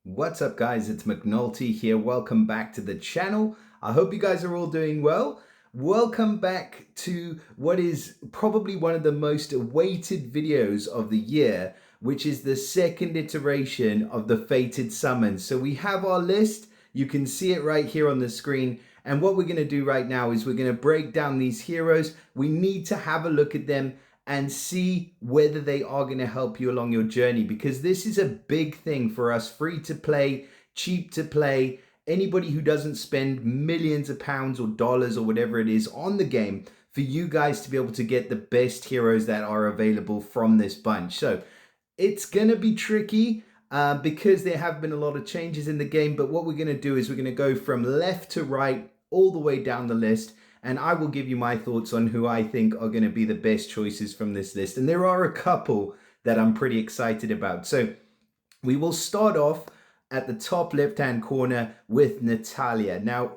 What's up guys, it's McNulty here. Welcome back to the channel. I hope you guys are all doing well. Welcome back to what is probably one of the most awaited videos of the year, which is the second iteration of the Fated Summons. So we have our list, you can see it right here on the screen. And what we're gonna do right now is we're gonna break down these heroes. We need to have a look at them and see whether they are going to help you along your journey, because this is a big thing for us free to play, cheap to play, anybody who doesn't spend millions of pounds or dollars or whatever it is on the game, for you guys to be able to get the best heroes that are available from this bunch. So it's going to be tricky because there have been a lot of changes in the game, but what we're going to do is we're going to go from left to right all the way down the list, and I will give you my thoughts on who I think are going to be the best choices from this list. And there are a couple that I'm pretty excited about. So we will start off at the top left-hand corner with Natalia. Now,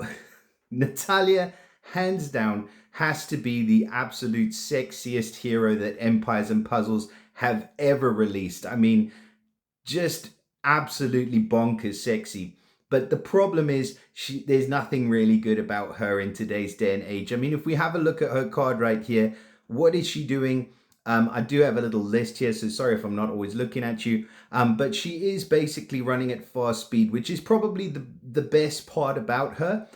Natalia, hands down, has to be the absolute sexiest hero that Empires and Puzzles have ever released. I mean, just absolutely bonkers sexy. But the problem is there's nothing really good about her in today's day and age. I mean, if we have a look at her card right here, what is she doing? I do have a little list here, so sorry if I'm not always looking at you. But she is basically running at fast speed, which is probably the best part about her.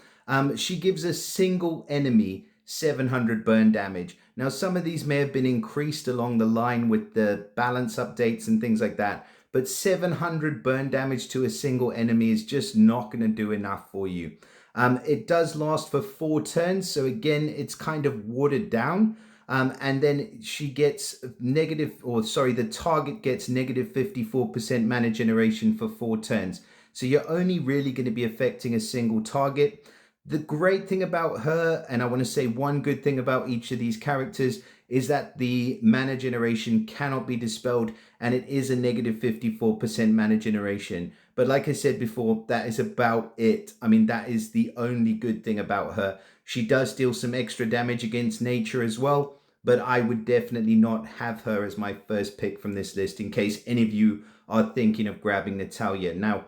She gives a single enemy 700 burn damage. Now, some of these may have been increased along the line with the balance updates and things like that, but 700 burn damage to a single enemy is just not going to do enough for you. It does last for 4 turns, so again, it's kind of watered down. And then she gets the target gets negative 54% mana generation for 4 turns. So you're only really going to be affecting a single target. The great thing about her, and I want to say one good thing about each of these characters, is that the mana generation cannot be dispelled, and it is a negative 54% mana generation. But like I said before, that is about it. I mean, that is the only good thing about her. She does deal some extra damage against nature as well, but I would definitely not have her as my first pick from this list in case any of you are thinking of grabbing Natalia. Now,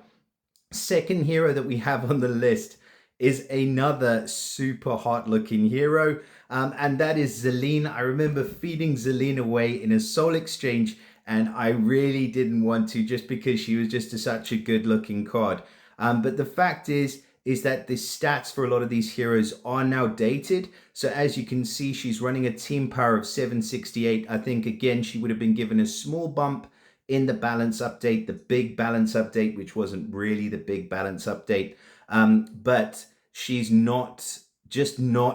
second hero that we have on the list is another super hot looking hero, and that is Zelda. I remember feeding Zelda away in a soul exchange, and I really didn't want to, just because she was just such a good looking card. But the fact is that the stats for a lot of these heroes are now dated. So as you can see, she's running a team power of 768. I think again she would have been given a small bump in the balance update, the big balance update, which wasn't really the big balance update. But she's not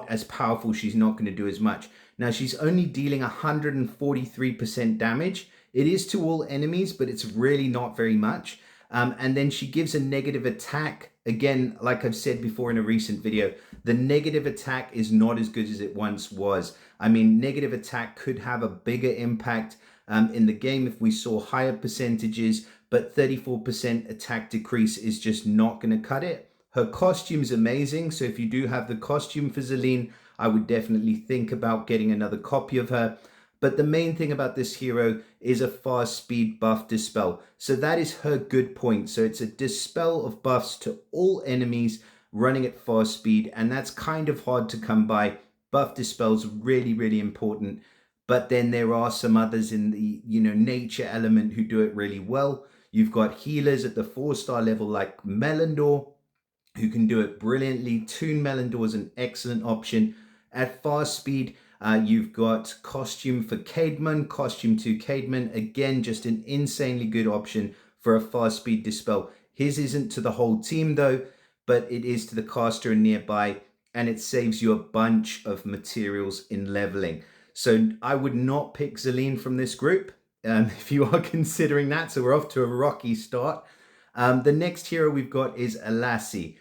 as powerful. She's not going to do as much. Now, she's only dealing 143% damage. It is to all enemies, but it's really not very much. And then she gives a negative attack. Again, like I've said before in a recent video, the negative attack is not as good as it once was. I mean, negative attack could have a bigger impact in the game if we saw higher percentages, but 34% attack decrease is just not going to cut it. Her costume's amazing, so if you do have the costume for Zelda, I would definitely think about getting another copy of her. But the main thing about this hero is a fast speed buff dispel. So that is her good point. So it's a dispel of buffs to all enemies running at fast speed, and that's kind of hard to come by. Buff dispel's really, really important. But then there are some others in the, nature element who do it really well. You've got healers at the 4-star level like Melindor, who can do it brilliantly. Toon Melindor is an excellent option. At fast speed, you've got costume for Cademan, costume to Cademan. Again, just an insanely good option for a fast speed dispel. His isn't to the whole team though, but it is to the caster and nearby, and it saves you a bunch of materials in leveling. So I would not pick Zelda from this group if you are considering that. So we're off to a rocky start. The next hero we've got is Alassi.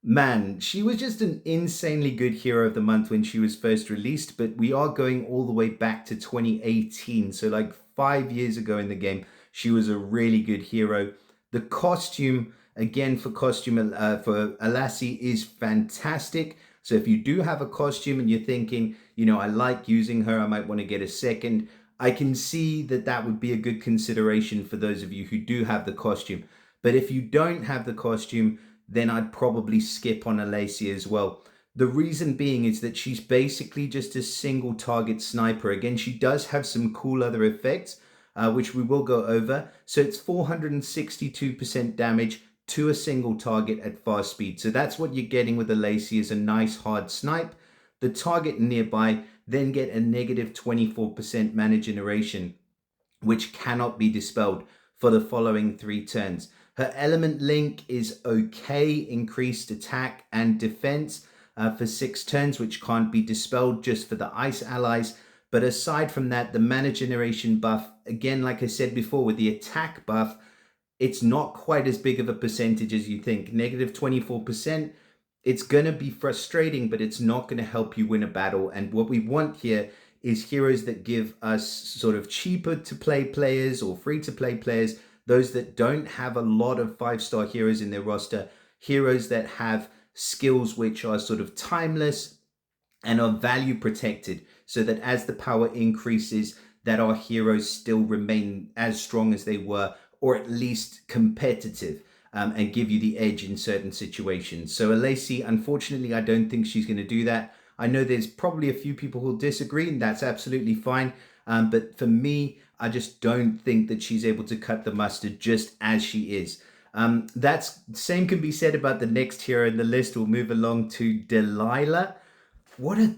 Man, she was just an insanely good hero of the month when she was first released, but we are going all the way back to 2018. So like 5 years ago in the game, she was a really good hero. The costume, again, for Alassi is fantastic. So if you do have a costume and you're thinking, I like using her, I might want to get a second, I can see that that would be a good consideration for those of you who do have the costume. But if you don't have the costume, then I'd probably skip on Alacia as well. The reason being is that she's basically just a single target sniper. Again, she does have some cool other effects, which we will go over. So it's 462% damage to a single target at fast speed. So that's what you're getting with Alacia, is a nice hard snipe. The target nearby then get a negative 24% mana generation, which cannot be dispelled for the following 3 turns. Her element link is okay, increased attack and defense for 6 turns, which can't be dispelled just for the ice allies. But aside from that, the mana generation buff, again, like I said before, with the attack buff, it's not quite as big of a percentage as you think. Negative 24%, it's going to be frustrating, but it's not going to help you win a battle. And what we want here is heroes that give us sort of cheaper to play players or free to play players, those that don't have a lot of 5-star heroes in their roster, heroes that have skills which are sort of timeless and are value protected, so that as the power increases, that our heroes still remain as strong as they were, or at least competitive, and give you the edge in certain situations. So Alacia, unfortunately, I don't think she's going to do that. I know there's probably a few people who'll disagree, and that's absolutely fine. But for me, I just don't think that she's able to cut the mustard just as she is. That's same can be said about the next hero in the list. We'll move along to Delilah. What a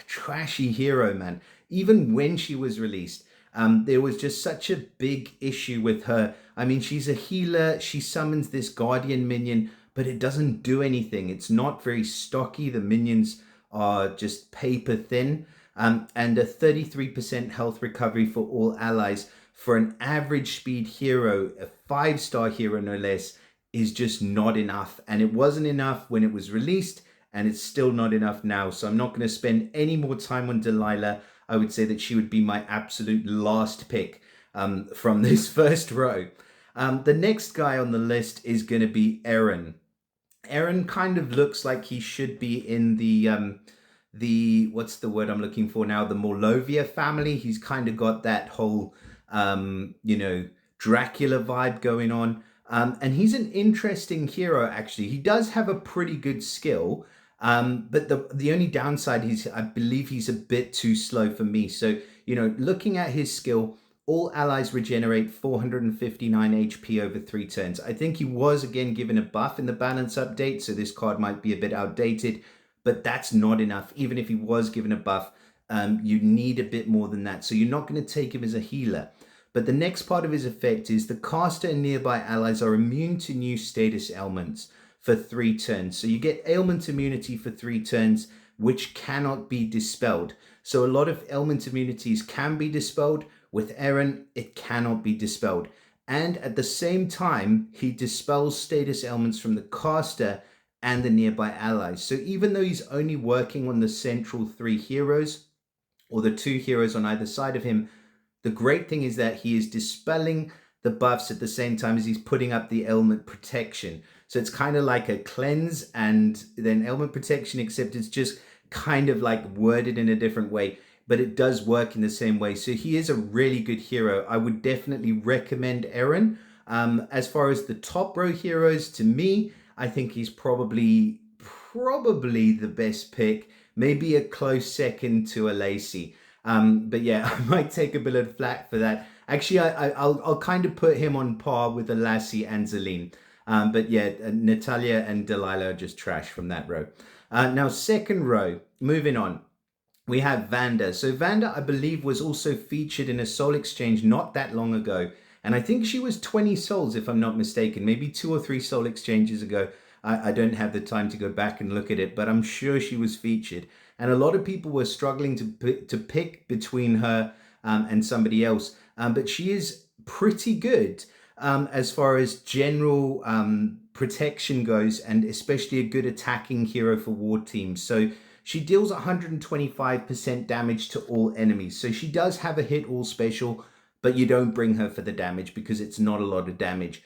trashy hero, man. Even when she was released, there was just such a big issue with her. I mean, she's a healer. She summons this guardian minion, but it doesn't do anything. It's not very stocky. The minions are just paper thin. And a 33% health recovery for all allies for an average speed hero, a 5-star hero no less, is just not enough. And it wasn't enough when it was released, and it's still not enough now. So I'm not going to spend any more time on Delilah. I would say that she would be my absolute last pick from this first row. The next guy on the list is going to be Eren. Eren kind of looks like he should be in the what's the word I'm looking for now? The Morlovia family. He's kind of got that whole, Dracula vibe going on. And he's an interesting hero, actually. He does have a pretty good skill. But the only downside is I believe he's a bit too slow for me. So, looking at his skill, all allies regenerate 459 HP over 3 turns. I think he was, again, given a buff in the balance update, so this card might be a bit outdated, but that's not enough. Even if he was given a buff, you need a bit more than that. So you're not going to take him as a healer. But the next part of his effect is the caster and nearby allies are immune to new status ailments for 3 turns. So you get ailment immunity for 3 turns, which cannot be dispelled. So a lot of ailment immunities can be dispelled. With Eren, it cannot be dispelled. And at the same time, he dispels status ailments from the caster and the nearby allies. So even though he's only working on the central 3 heroes, or the 2 heroes on either side of him, the great thing is that he is dispelling the buffs at the same time as he's putting up the ailment protection. So it's kind of like a cleanse and then ailment protection, except it's just kind of like worded in a different way, but it does work in the same way. So he is a really good hero. I would definitely recommend Eren. As far as the top row heroes, to me, I think he's probably the best pick. Maybe a close second to Alacia. But yeah, I might take a bit of flack for that. Actually, I'll kind of put him on par with Alacia and Zelda. But yeah, Natalia and Delilah are just trash from that row. Now, second row, moving on. We have Vanda. So Vanda, I believe, was also featured in a soul exchange not that long ago. And I think she was 20 souls, if I'm not mistaken. Maybe 2 or 3 soul exchanges ago. I don't have the time to go back and look at it, but I'm sure she was featured. And a lot of people were struggling to pick between her and somebody else. But she is pretty good as far as general protection goes, and especially a good attacking hero for war teams. So she deals 125% damage to all enemies. So she does have a hit all special, but you don't bring her for the damage because it's not a lot of damage.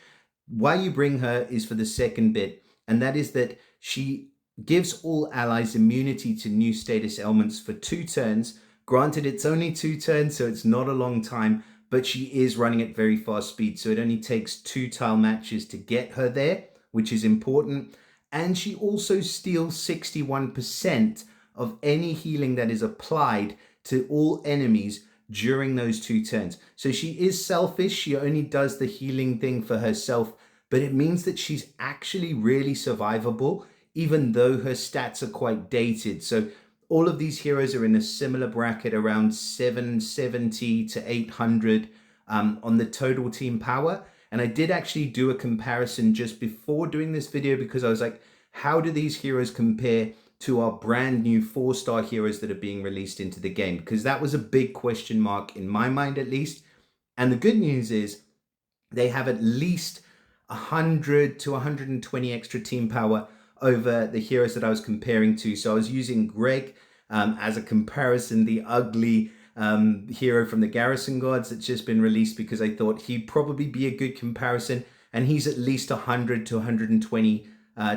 Why you bring her is for the second bit, and that is that she gives all allies immunity to new status ailments for 2 turns. Granted, it's only 2 turns, so it's not a long time, but she is running at very fast speed. So it only takes 2 tile matches to get her there, which is important. And she also steals 61% of any healing that is applied to all enemies during those 2 turns. So she is selfish. She only does the healing thing for herself, but it means that she's actually really survivable, even though her stats are quite dated. So all of these heroes are in a similar bracket, around 770 to 800 on the total team power. And I did actually do a comparison just before doing this video, because I was like, how do these heroes compare to our brand new 4-star heroes that are being released into the game? Because that was a big question mark in my mind, at least. And the good news is they have at least 100 to 120 extra team power over the heroes that I was comparing to. So I was using Greg as a comparison, the ugly hero from the Garrison Guards that's just been released, because I thought he'd probably be a good comparison. And he's at least 100 to 120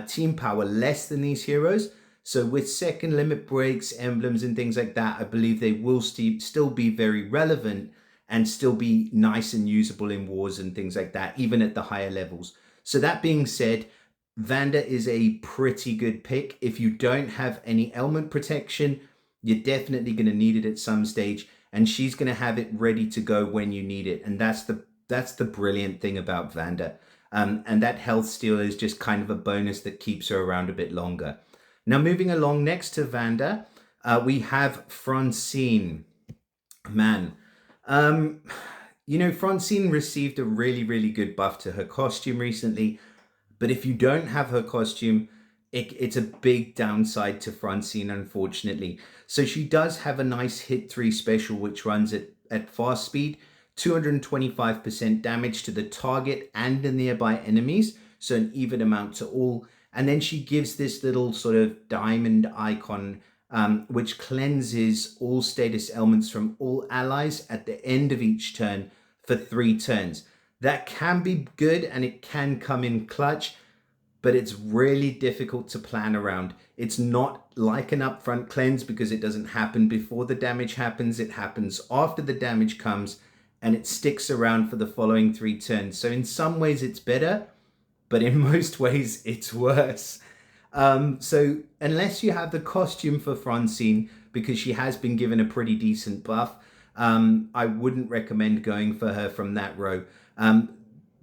team power less than these heroes. So with second limit breaks, emblems, and things like that, I believe they will still be very relevant and still be nice and usable in wars and things like that, even at the higher levels. So that being said, Vanda is a pretty good pick. If you don't have any element protection, you're definitely going to need it at some stage, and she's going to have it ready to go when you need it. And that's the brilliant thing about Vanda. And that health steal is just kind of a bonus that keeps her around a bit longer. Now, moving along, next to Vanda, we have Francine. Man, Francine received a really, really good buff to her costume recently. But if you don't have her costume, it's a big downside to Francine, unfortunately. So she does have a nice hit 3 special, which runs at fast speed, 225% damage to the target and the nearby enemies. So an even amount to all. And then she gives this little sort of diamond icon, which cleanses all status elements from all allies at the end of each turn for 3 turns. That can be good and it can come in clutch, but it's really difficult to plan around. It's not like an upfront cleanse, because it doesn't happen before the damage happens. It happens after the damage comes, and it sticks around for the following 3 turns. So in some ways it's better, but in most ways it's worse. So unless you have the costume for Francine, because she has been given a pretty decent buff, I wouldn't recommend going for her from that row.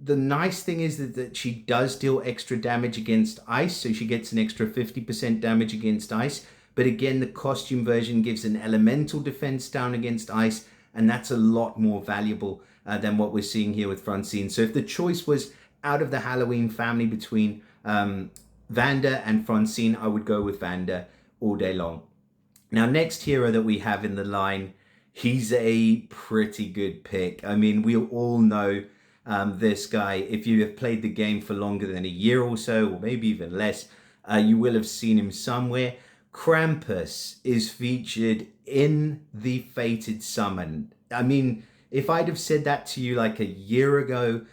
The nice thing is that she does deal extra damage against ice, so she gets an extra 50% damage against ice. But again, the costume version gives an elemental defense down against ice, and that's a lot more valuable than what we're seeing here with Francine. So if the choice was out of the Halloween family between Vanda and Francine, I would go with Vanda all day long. Now, next hero that we have in the line, he's a pretty good pick. I mean, we all know this guy. If you have played the game for longer than a year or so, or maybe even less, you will have seen him somewhere. Krampus is featured in the Fated Summon. I mean, if I'd have said that to you like a year ago,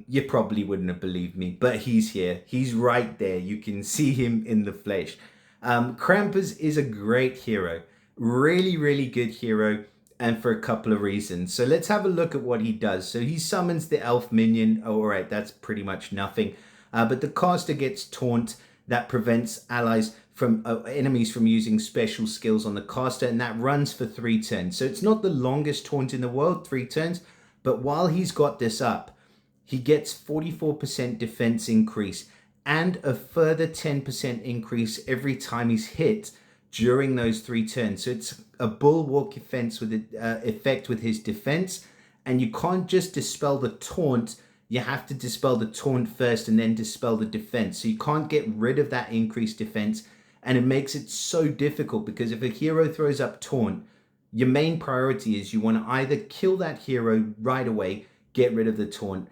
you probably wouldn't have believed me, but he's here. He's right there. You can see him in the flesh. Krampus is a great hero. Really, really good hero, and for a couple of reasons. So let's have a look at what he does. So he summons the elf minion. Oh, all right, that's pretty much nothing. But the caster gets taunt that prevents enemies from using special skills on the caster, and that runs for 3 turns. So it's not the longest taunt in the world, 3 turns, but while he's got this up, he gets 44% defense increase and a further 10% increase every time he's hit during those 3 turns. So it's a bulwark effect with his defense, and you can't just dispel the taunt. You have to dispel the taunt first and then dispel the defense. So you can't get rid of that increased defense, and it makes it so difficult, because if a hero throws up taunt, your main priority is you want to either kill that hero right away, get rid of the taunt,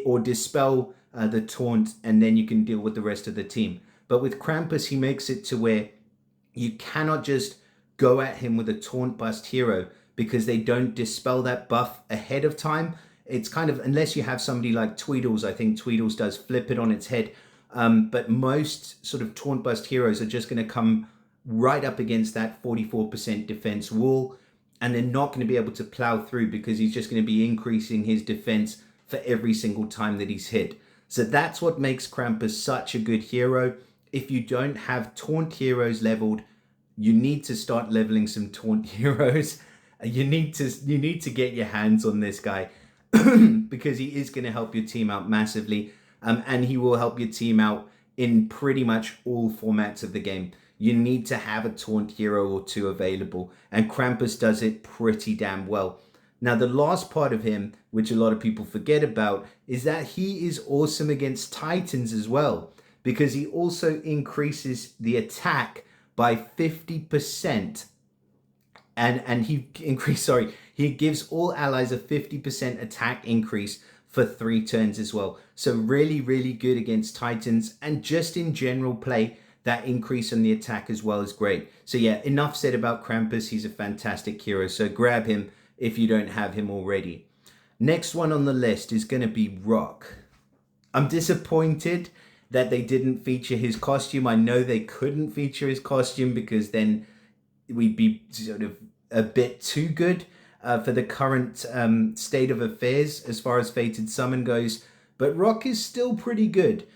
or dispel the taunt, and then you can deal with the rest of the team. But with Krampus, he makes it to where you cannot just go at him with a taunt bust hero, because they don't dispel that buff ahead of time. It's kind of, unless you have somebody like Tweedles, I think Tweedles does flip it on its head. But most sort of taunt bust heroes are just going to come right up against that 44% defense wall. and they're not going to be able to plow through because he's just going to be increasing his defense for every single time that he's hit. So that's what makes Krampus such a good hero. If you don't have taunt heroes leveled, you need to start leveling some taunt heroes. You need to get your hands on this guy because he is going to help your team out massively, and he will help your team out in pretty much all formats of the game. You need to have a taunt hero or two available, and Krampus does it pretty damn well. Now, the last part of him, which a lot of people forget about, is that he is awesome against Titans as well, because he also increases the attack by 50%. And he gives all allies a 50% attack increase for 3 turns as well. So really, really good against Titans, and just in general play, that increase on the attack as well is great. So yeah, enough said about Krampus. He's a fantastic hero, so grab him if you don't have him already. Next one on the list is going to be Rock. I'm disappointed that they didn't feature his costume. I know they couldn't feature his costume because then we'd be sort of a bit too good for the current state of affairs as far as Fated Summon goes. But Rock is still pretty good.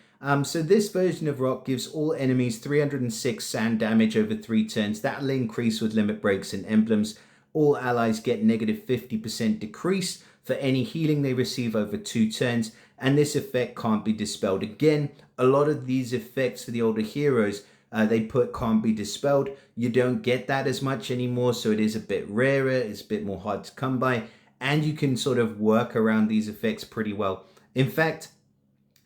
So this version of Rock gives all enemies 306 sand damage over 3 turns. That'll increase with limit breaks and emblems. All allies get negative 50% decrease for any healing they receive over 2 turns. And this effect can't be dispelled. Again, a lot of these effects for the older heroes, they put can't be dispelled. You don't get that as much anymore, so it is a bit rarer, it's a bit more hard to come by, and you can sort of work around these effects pretty well. In fact,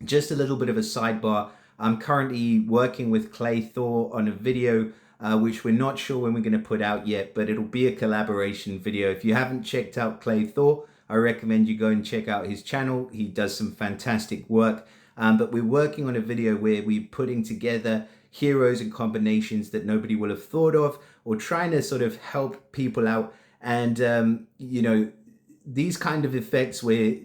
just a little bit of a sidebar, I'm currently working with Clay Thor on a video which we're not sure when we're going to put out yet, but it'll be a collaboration video. If you haven't checked out Clay Thor, I recommend you go and check out his channel. He does some fantastic work, but we're working on a video where we're putting together heroes and combinations that nobody will have thought of, or trying to sort of help people out. And you know, these kind of effects where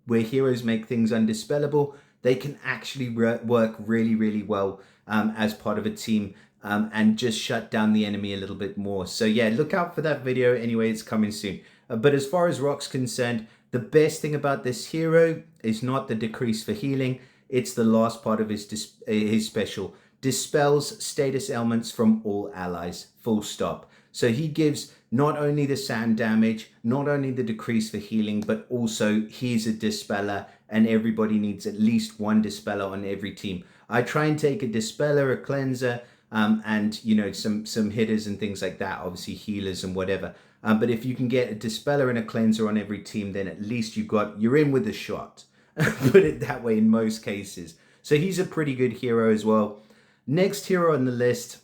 heroes make things undispellable, they can actually work really, really well as part of a team, and just shut down the enemy a little bit more. So yeah, look out for that video. Anyway, it's coming soon. But as far as Rock's concerned, the best thing about this hero is not the decrease for healing, it's the last part of his special. Dispels status ailments from all allies, full stop. So he gives not only the sand damage, not only the decrease for healing, but also he's a dispeller, and everybody needs at least one dispeller on every team. I try and take a dispeller, a cleanser, and you know, some hitters and things like that, obviously healers and whatever. But if you can get a dispeller and a cleanser on every team, then at least you're in with a shot. Put it that way in most cases. So he's a pretty good hero as well. Next hero on the list,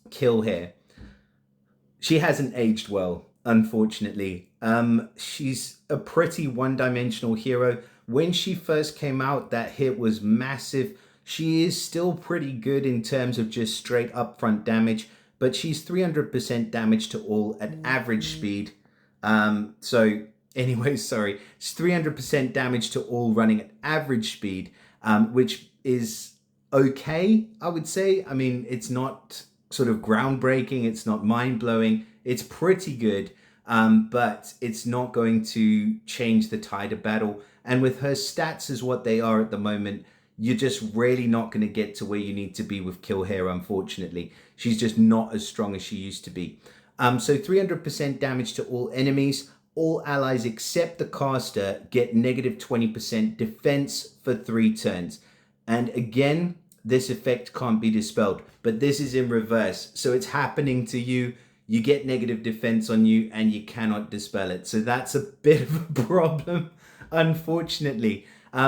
Killhair. She hasn't aged well, unfortunately. She's a pretty one-dimensional hero. When she first came out, that hit was massive. She is still pretty good in terms of just straight upfront damage, but she's 300% damage to all at average speed. So anyway, sorry. It's 300% damage to all running at average speed, which is okay, I would say. I mean, it's not sort of groundbreaking, it's not mind-blowing, it's pretty good, but it's not going to change the tide of battle. And with her stats as what they are at the moment, you're just really not going to get to where you need to be with Killhair, unfortunately. She's just not as strong as she used to be. So 300% damage to all enemies. All allies except the caster get negative 20% defense for 3 turns. And again, this effect can't be dispelled, but this is in reverse. So it's happening to you. You get negative defense on you and you cannot dispel it. So that's a bit of a problem, unfortunately.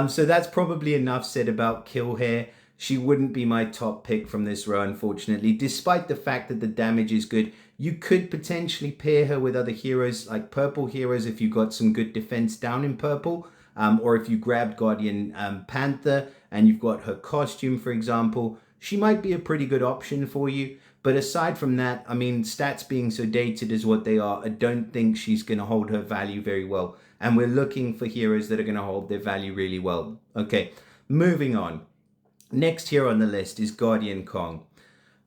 So that's probably enough said about Killhair. She wouldn't be my top pick from this row, unfortunately, despite the fact that the damage is good. You could potentially pair her with other heroes, like purple heroes, if you got some good defense down in purple. Or if you grabbed Guardian Panther and you've got her costume, for example, she might be a pretty good option for you. But aside from that, I mean, stats being so dated as what they are, I don't think she's going to hold her value very well. And we're looking for heroes that are going to hold their value really well. Okay, moving on. Next hero on the list is Guardian Kong.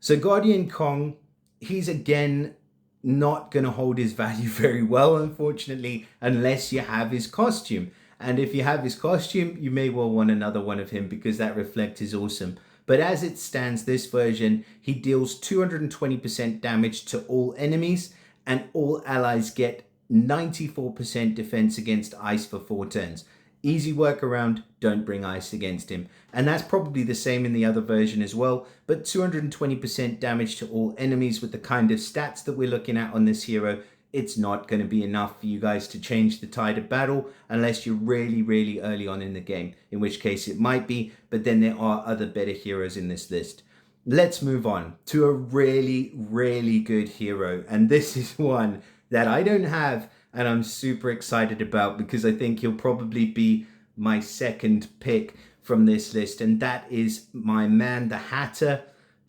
So Guardian Kong, he's again not going to hold his value very well, unfortunately, unless you have his costume. And if you have his costume, you may well want another one of him because that reflect is awesome. But as it stands, this version, he deals 220% damage to all enemies, and all allies get 94% defense against ice for 4 turns. Easy workaround, don't bring ice against him. And that's probably the same in the other version as well, but 220% damage to all enemies with the kind of stats that we're looking at on this hero, it's not going to be enough for you guys to change the tide of battle unless you're really, really early on in the game, in which case it might be, but then there are other better heroes in this list. Let's move on to a really, really good hero, and this is one that I don't have and I'm super excited about because I think he'll probably be my second pick from this list, and that is my man, the Hatter.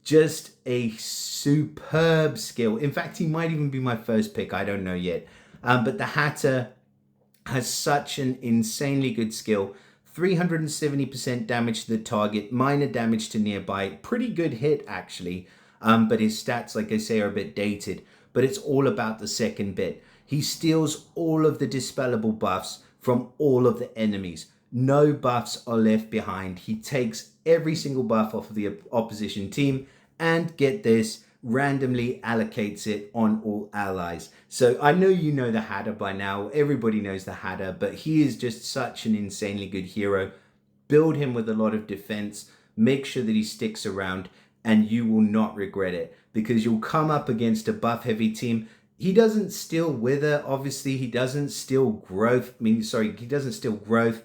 Just a superb skill. In fact, he might even be my first pick. I don't know yet. But the Hatter has such an insanely good skill. 370% damage to the target, minor damage to nearby. Pretty good hit, actually. But his stats, like I say, are a bit dated. But it's all about the second bit. He steals all of the dispellable buffs from all of the enemies. No buffs are left behind. He takes every single buff off of the opposition team and, get this, randomly allocates it on all allies. So I know you know the Hatter by now. Everybody knows the Hatter, but he is just such an insanely good hero. Build him with a lot of defense. Make sure that he sticks around and you will not regret it because you'll come up against a buff heavy team. He doesn't steal Wither, obviously. He doesn't steal Growth. He doesn't steal Growth.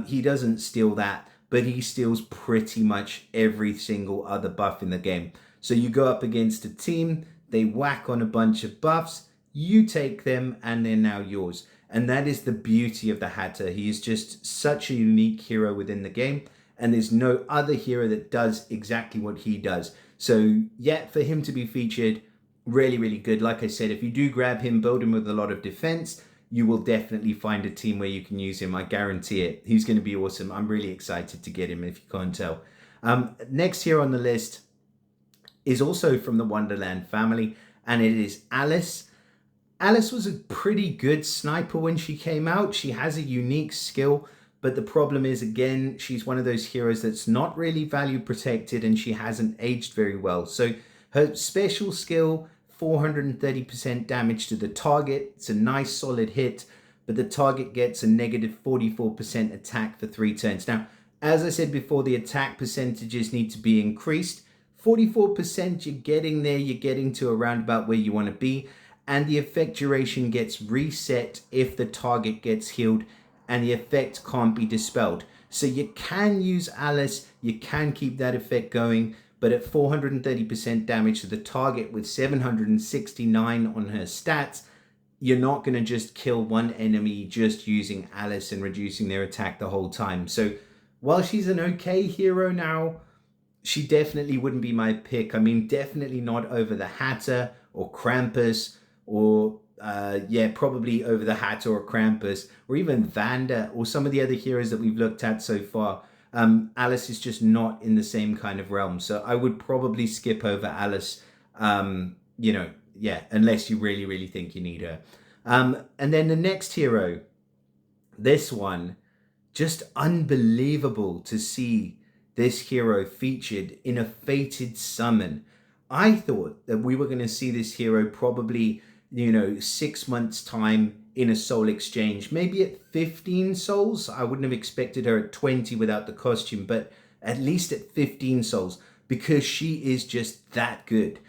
He doesn't steal that, but he steals pretty much every single other buff in the game. So you go up against a team, they whack on a bunch of buffs, you take them, and they're now yours. And that is the beauty of the Hatter. He is just such a unique hero within the game, and there's no other hero that does exactly what he does. So yeah, for him to be featured, really, really good. Like I said, if you do grab him, build him with a lot of defense, you will definitely find a team where you can use him. I guarantee it. He's going to be awesome. I'm really excited to get him, if you can't tell. Next here on the list is also from the Wonderland family, and it is Alice. Alice was a pretty good sniper when she came out. She has a unique skill, but the problem is, again, she's one of those heroes that's not really value protected and she hasn't aged very well. So her special skill, 430% damage to the target. It's a nice solid hit, but the target gets a negative 44% attack for 3 turns. Now, as I said before, the attack percentages need to be increased. 44%, you're getting there, you're getting to around about where you want to be, and the effect duration gets reset if the target gets healed and the effect can't be dispelled. So you can use Alice, you can keep that effect going, but at 430% damage to the target with 769 on her stats, you're not going to just kill one enemy just using Alice and reducing their attack the whole time. So while she's an okay hero now, she definitely wouldn't be my pick. I mean, definitely not over the Hatter or Krampus or, probably over the Hatter or Krampus or even Vanda or some of the other heroes that we've looked at so far. Alice is just not in the same kind of realm. So I would probably skip over Alice, unless you really, really think you need her. And then the next hero, this one, just unbelievable to see this hero featured in a fated summon. I thought that we were going to see this hero probably, 6 months time in a soul exchange, maybe at 15 souls. I wouldn't have expected her at 20 without the costume, but at least at 15 souls because she is just that good.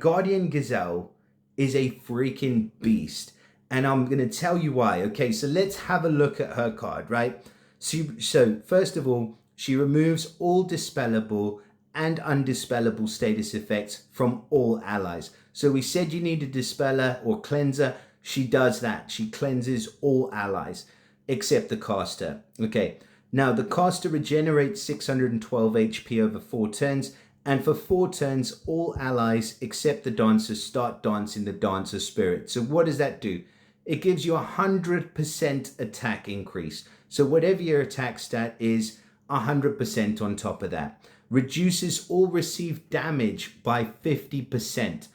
Guardian Gazelle is a freaking beast, and I'm going to tell you why. Okay, so let's have a look at her card, right? So first of all, she removes all dispellable and undispellable status effects from all allies. So we said you need a dispeller or cleanser. She does that. She cleanses all allies except the caster. Okay, now the caster regenerates 612 HP over 4 turns. And for 4 turns, all allies except the dancers start dancing the dancer spirit. So what does that do? It gives you 100% attack increase. So whatever your attack stat is, 100% on top of that. Reduces all received damage by 50%.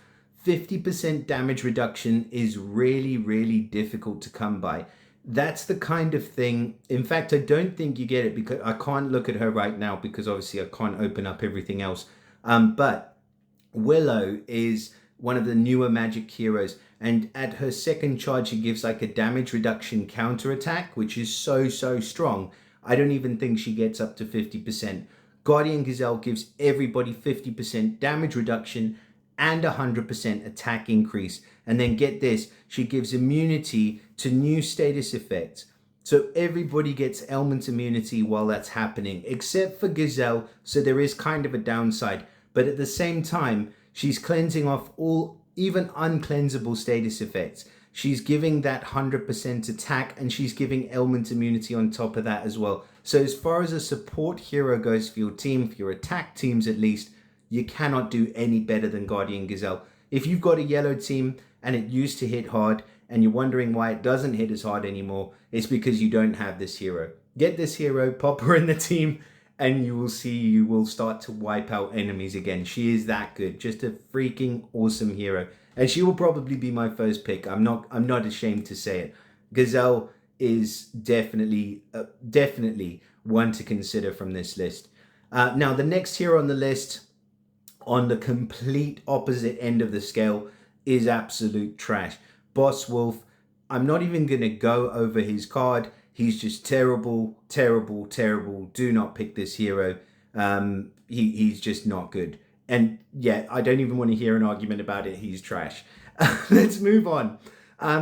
50% damage reduction is really, really difficult to come by. That's the kind of thing. In fact, I don't think you get it because I can't look at her right now because obviously I can't open up everything else. But Willow is one of the newer magic heroes, and at her second charge she gives like a damage reduction counter attack, which is so strong. I don't even think she gets up to 50%. Guardian Gazelle gives everybody 50% damage reduction and 100% attack increase. And then get this, she gives immunity to new status effects. So everybody gets ailment immunity while that's happening, except for Gazelle, so there is kind of a downside. But at the same time, she's cleansing off all even uncleansable status effects. She's giving that 100% attack, and she's giving ailment immunity on top of that as well. So as far as a support hero goes for your team, for your attack teams at least, you cannot do any better than Guardian Gazelle. If you've got a yellow team and it used to hit hard and you're wondering why it doesn't hit as hard anymore, it's because you don't have this hero. Get this hero, pop her in the team, and you will see you will start to wipe out enemies again. She is that good. Just a freaking awesome hero. And she will probably be my first pick. I'm not ashamed to say it. Gazelle is definitely one to consider from this list. Now, the next hero on the list, on the complete opposite end of the scale, is absolute trash. Boss Wolf. I'm not even going to go over his card. He's just terrible. Do not pick this hero. He's just not good. And yeah, I don't even want to hear an argument about it. He's trash. Let's move on.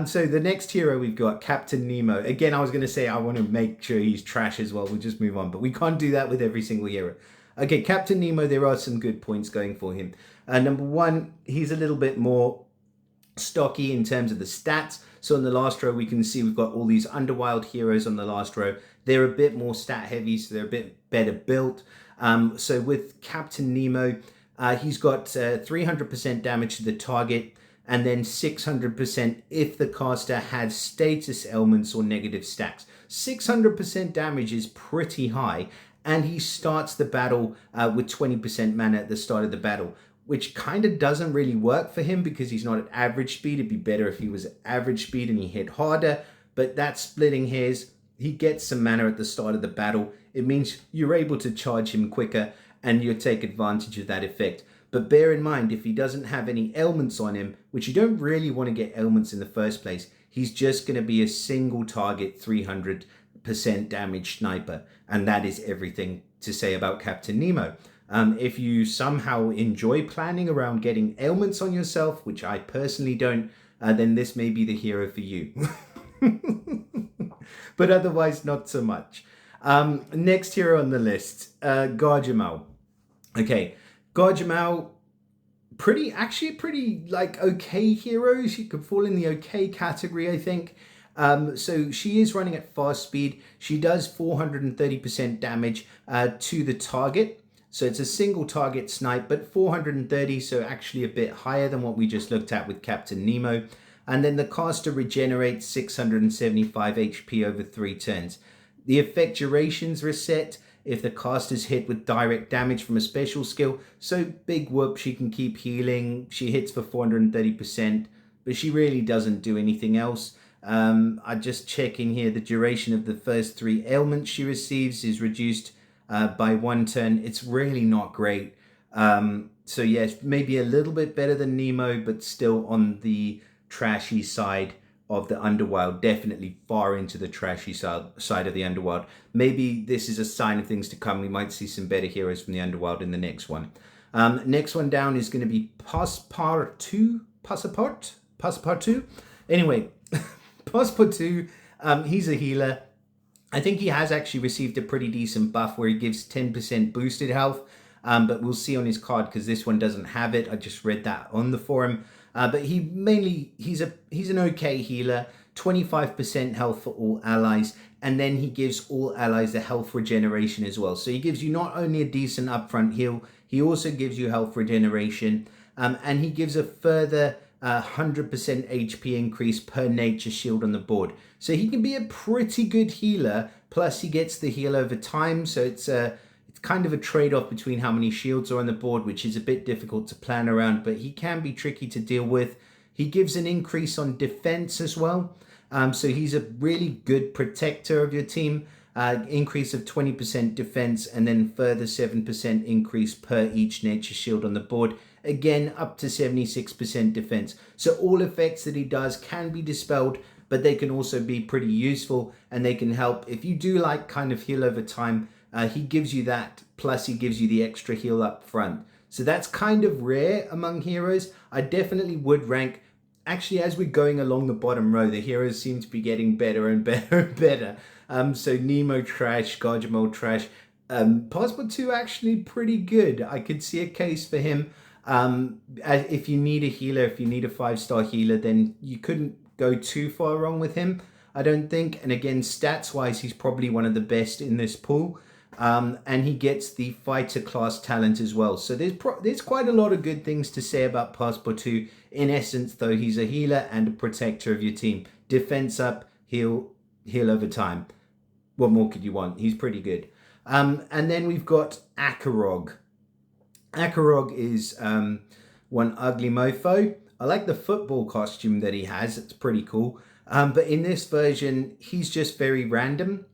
So the next hero we've got, Captain Nemo. Again, I was going to say I want to make sure he's trash as well. We'll just move on. But we can't do that with every single hero. Okay, Captain Nemo, there are some good points going for him. Number one, he's a little bit more stocky in terms of the stats. So in the last row, we can see we've got all these Underwild heroes on the last row. They're a bit more stat heavy, so they're a bit better built. So with Captain Nemo, he's got 300% damage to the target, and then 600% if the caster has status ailments or negative stacks. 600% damage is pretty high, and he starts the battle with 20% mana at the start of the battle, which kind of doesn't really work for him because he's not at average speed. It'd be better if he was at average speed and he hit harder, but that's splitting hairs. He gets some mana at the start of the battle. It means you're able to charge him quicker and you'll take advantage of that effect. But bear in mind, if he doesn't have any ailments on him, which you don't really want to get ailments in the first place, he's just going to be a single target 300% damage sniper. And that is everything to say about Captain Nemo. If you somehow enjoy planning around getting ailments on yourself, which I personally don't, then this may be the hero for you. But otherwise, not so much. Next hero on the list, Gargamel. Okay, Gargamel, pretty like okay hero. She could fall in the okay category, I think. So she is running at fast speed. She does 430% damage to the target. So it's a single target snipe, but 430, so actually a bit higher than what we just looked at with Captain Nemo. And then the caster regenerates 675 HP over 3 turns. The effect durations reset if the caster's hit with direct damage from a special skill. So big whoop, she can keep healing. She hits for 430%, but she really doesn't do anything else. I just checking here, the duration of the first 3 ailments she receives is reduced by 1 turn. It's really not great. So yes, maybe a little bit better than Nemo, but still on the trashy side of the Underworld, definitely far into the trashy side of the Underworld. Maybe this is a sign of things to come. We might see some better heroes from the Underworld in the next one. Next one down is going to be Passepartout. Anyway, Passepartout, he's a healer. I think he has actually received a pretty decent buff where he gives 10% boosted health, but we'll see on his card because this one doesn't have it. I just read that on the forum. But he's an okay healer, 25% health for all allies, and then he gives all allies the health regeneration as well. So he gives you not only a decent upfront heal, he also gives you health regeneration, and he gives a further 100% HP increase per nature shield on the board. So he can be a pretty good healer, plus he gets the heal over time, so it's kind of a trade-off between how many shields are on the board, which is a bit difficult to plan around, but he can be tricky to deal with. He gives an increase on defense as well. So he's a really good protector of your team. Increase of 20% defense and then further 7% increase per each nature shield on the board. Again, up to 76% defense. So all effects that he does can be dispelled, but they can also be pretty useful and they can help. If you do like kind of heal over time, he gives you that, plus he gives you the extra heal up front. So that's kind of rare among heroes. I definitely would rank, actually as we're going along the bottom row, the heroes seem to be getting better and better and better. So Nemo trash, Gargamel trash. Pasu actually pretty good. I could see a case for him. If you need a healer, if you need a 5-star healer, then you couldn't go too far wrong with him, I don't think. And again, stats wise, he's probably one of the best in this pool. And he gets the fighter class talent as well. So there's quite a lot of good things to say about Pasu. In essence, though, he's a healer and a protector of your team. Defense up, heal over time. What more could you want? He's pretty good. And then we've got Akarok. Akarok is one ugly mofo. I like the football costume that he has. It's pretty cool. But in this version, he's just very random.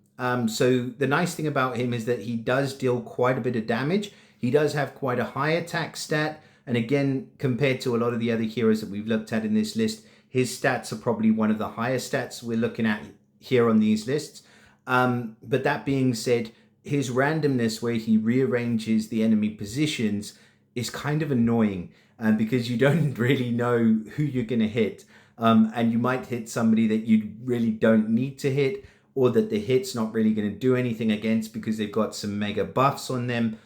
So the nice thing about him is that he does deal quite a bit of damage. He does have quite a high attack stat. And again, compared to a lot of the other heroes that we've looked at in this list, his stats are probably one of the higher stats we're looking at here on these lists. But that being said, his randomness where he rearranges the enemy positions is kind of annoying because you don't really know who you're going to hit. And you might hit somebody that you really don't need to hit, or that the hit's not really going to do anything against because they've got some mega buffs on them.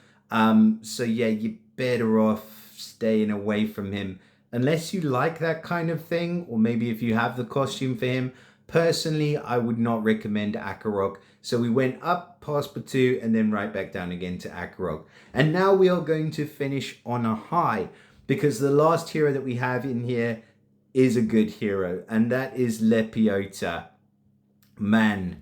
So yeah, you're better off staying away from him unless you like that kind of thing, or maybe if you have the costume for him. Personally, I would not recommend Akarok. So we went up past Pasu and then right back down again to Akarok. And now we are going to finish on a high, because the last hero that we have in here is a good hero, and that is Leota. Man,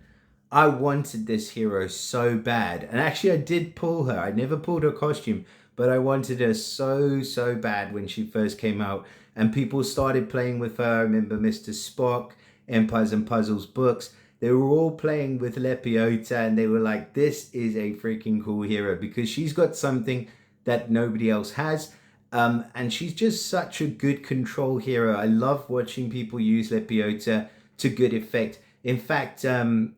I wanted this hero so bad. And actually I did pull her. I never pulled her costume, but I wanted her so bad when she first came out. And people started playing with her. I remember Mr. Spock, Empires and Puzzles books. They were all playing with Leota and they were like, this is a freaking cool hero because she's got something that nobody else has. And she's just such a good control hero. I love watching people use Leota to good effect. In fact,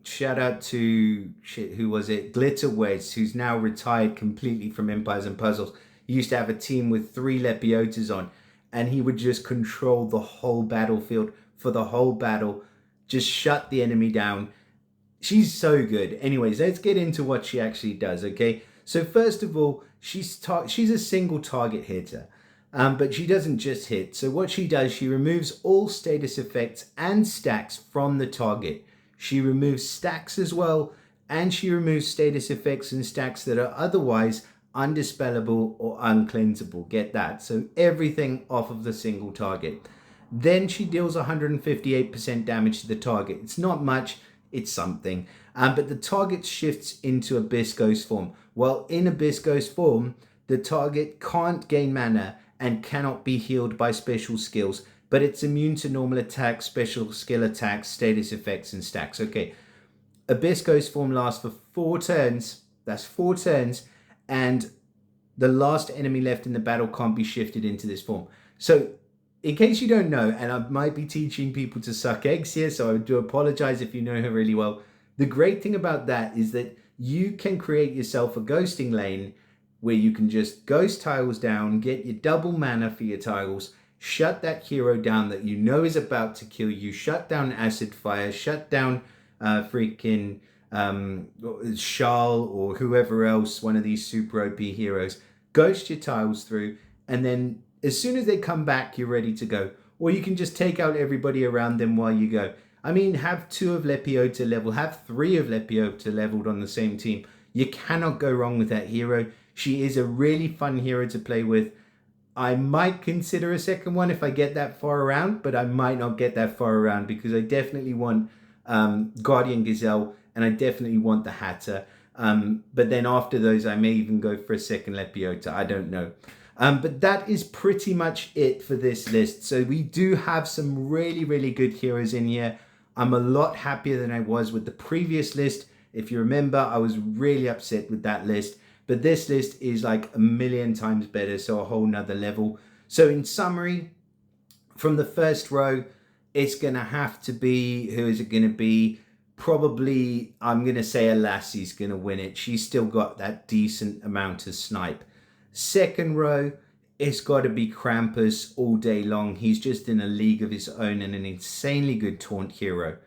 shout out to, who was it? Glitterweds, who's now retired completely from Empires and Puzzles. He used to have a team with 3 Leotas on, and he would just control the whole battlefield for the whole battle, just shut the enemy down. She's so good. Anyways, let's get into what she actually does, okay? So first of all, she's a single target hitter. But she doesn't just hit. So what she does, she removes all status effects and stacks from the target. She removes stacks as well, and she removes status effects and stacks that are otherwise undispellable or uncleansable. Get that? So everything off of the single target. Then she deals 158% damage to the target. It's not much, it's something. But the target shifts into Abyss Ghost form. Well, in Abyss Ghost form, the target can't gain mana and cannot be healed by special skills, but it's immune to normal attacks, special skill attacks, status effects, and stacks. Okay, Abyss Ghost form lasts for 4 turns. That's 4 turns, and the last enemy left in the battle can't be shifted into this form. So, in case you don't know, and I might be teaching people to suck eggs here, so I do apologize if you know her really well. The great thing about that is that you can create yourself a ghosting lane where you can just ghost tiles down, get your double mana for your tiles, shut that hero down that you know is about to kill you, shut down Acid Fire, shut down freaking Charles or whoever else, one of these super OP heroes, ghost your tiles through, and then as soon as they come back, you're ready to go. Or you can just take out everybody around them while you go. I mean, have 2 of Leota level, have 3 of Leota leveled on the same team. You cannot go wrong with that hero. She is a really fun hero to play with. I might consider a second one if I get that far around, but I might not get that far around because I definitely want Guardian Gazelle and I definitely want the Hatter. But then after those, I may even go for a second Leota. I don't know. But that is pretty much it for this list. So we do have some really, really good heroes in here. I'm a lot happier than I was with the previous list. If you remember, I was really upset with that list. But this list is like a million times better, so a whole nother level. So in summary, from the first row, it's going to have to be, who is it going to be? Probably, I'm going to say a Lassie's going to win it. She's still got that decent amount of snipe. Second row, it's got to be Krampus all day long. He's just in a league of his own and an insanely good taunt hero.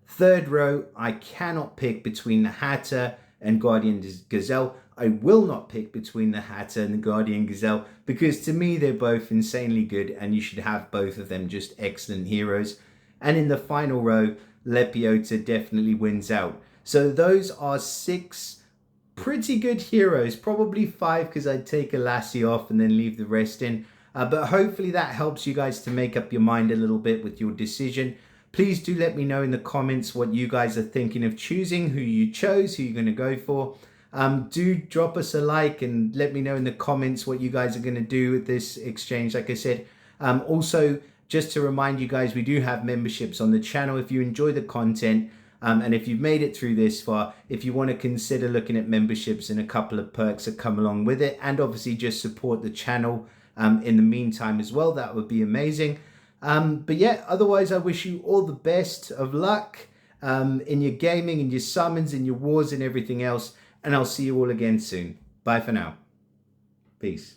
Third row, I cannot pick between the Hatter and Guardian Gazelle. I will not pick between the Hatter and the Guardian Gazelle because to me they're both insanely good and you should have both of them, just excellent heroes. And in the final row, Leota definitely wins out. So those are 6 pretty good heroes, probably 5 because I'd take a Lassie off and then leave the rest in. But hopefully that helps you guys to make up your mind a little bit with your decision. Please do let me know in the comments what you guys are thinking of choosing, who you chose, who you're going to go for. Do drop us a like and let me know in the comments what you guys are going to do with this exchange. Like I said, also just to remind you guys, we do have memberships on the channel. If you enjoy the content and if you've made it through this far, if you want to consider looking at memberships and a couple of perks that come along with it, and obviously just support the channel in the meantime as well, that would be amazing. But yeah, otherwise I wish you all the best of luck in your gaming, in your summons, in your wars and everything else. And I'll see you all again soon. Bye for now. Peace.